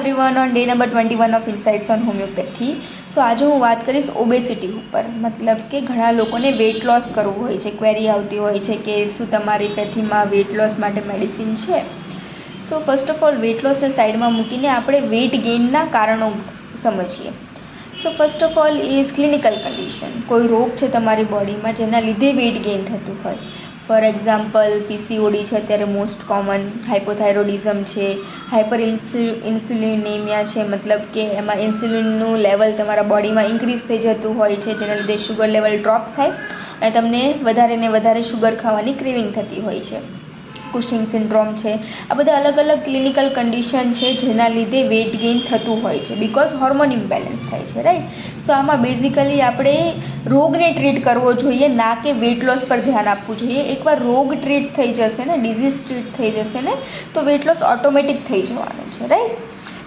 Everyone on day number 21 of insights on homoeopathy. So આજે હું વાત કરીશ ઓબેસિટી ઉપર. મતલબ કે ઘણા લોકોને વેઇટ લોસ કરવું હોય છે, ક્વેરી આવતી હોય છે કે શું તમારી પેથીમાં વેઇટ લોસ માટે મેડિસિન છે. So first of all weight લોસને સાઈડમાં મૂકીને આપણે વેઇટ ગેઇનના કારણો સમજીએ. So first of all is clinical condition. કોઈ રોગ છે તમારી બોડીમાં જેના લીધે વેઇટ ગેઇન થતું હોય. ફોર એક્ઝામ્પલ પીસીઓડી છે અત્યારે મોસ્ટ કોમન, હાઇપોથાઇરોડિઝમ છે, હાઇપર ઇન્સ્યુલિનેમિયા છે, મતલબ કે એમાં ઇન્સ્યુલિનનું લેવલ તમારા બોડીમાં ઇન્ક્રીઝ થઈ જતું હોય છે જેના લીધે શુગર લેવલ ડ્રોપ થાય અને તમને વધારે ને વધારે શુગર ખાવાની ક્રેવિંગ થતી હોય છે. કુશિંગ સિન્ડ્રોમ છે. આ બધા અલગ અલગ ક્લિનિકલ કન્ડિશન છે જેના લીધે વેઇટ ગેઇન થતું હોય છે બિકોઝ હોર્મોન ઇમ્બેલેન્સ થાય છે, રાઈટ. સો આમાં બેઝિકલી આપણે રોગને ટ્રીટ કરવો જોઈએ, ના કે વેઇટ લોસ પર ધ્યાન આપવું જોઈએ. એકવાર રોગ ટ્રીટ થઈ જશે ને, ડિઝીઝ ટ્રીટ થઈ જશે ને, તો વેઇટ લોસ ઓટોમેટિક થઈ જવાનું છે, રાઈટ.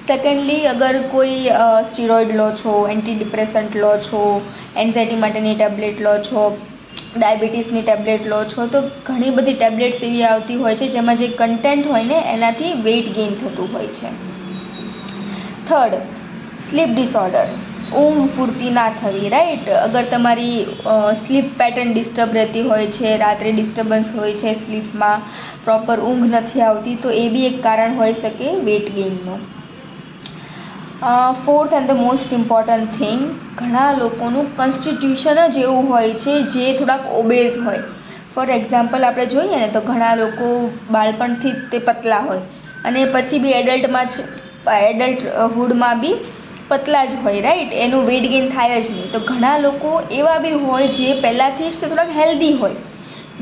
સેકન્ડલી, અગર કોઈ સ્ટીરોઇડ લો છો, એન્ટી ડિપ્રેસન્ટ લો છો, એન્ઝાઇટી માટેની ટેબ્લેટ લો છો, ડાયાબિટીસની ટેબ્લેટ લો છો, તો ઘણી બધી ટેબ્લેટ્સ એવી આવતી હોય છે જેમાં જે કન્ટેન્ટ હોય ને એનાથી વેઇટ ગેઇન થતું હોય છે. Third, sleep disorder. ઊંઘ પૂરતી ના થવી, રાઈટ. અગર તમારી સ્લીપ પેટર્ન ડિસ્ટર્બ રહેતી હોય છે, રાત્રે ડિસ્ટર્બન્સ હોય છે સ્લીપમાં, પ્રોપર ઊંઘ નથી આવતી, તો એ બી એક કારણ હોઈ શકે વેઇટ ગેઇનનું. Fourth and the most important thing, ઘણા લોકોનું કોન્સ્ટિટ્યુશન જ એવું હોય છે જે થોડાક ઓબેઝ હોય. ફોર એક્ઝામ્પલ આપણે જોઈએ ને તો ઘણા લોકો બાળપણથી જ તે પતલા હોય અને પછી બી એડલ્ટહુડમાં બી પતલા જ હોય, રાઈટ. એનું વેઇટ ગેઇન થાય જ નહીં. તો ઘણા લોકો એવા બી હોય જે પહેલાંથી જ તે થોડાક હેલ્ધી હોય,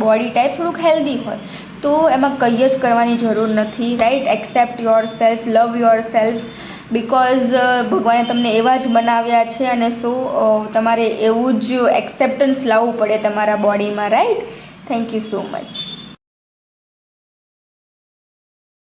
બોડી ટાઈપ થોડુંક હેલ્ધી હોય. તો એમાં કંઈ જ કરવાની જરૂર નથી, right. Accept your self, love your self, because ભગવાને તમને એવા જ બનાવ્યા છે અને સો તમારે એવું જ એક્સેપ્ટન્સ લાવવું પડે તમારા બોડીમાં, right. Thank you so much.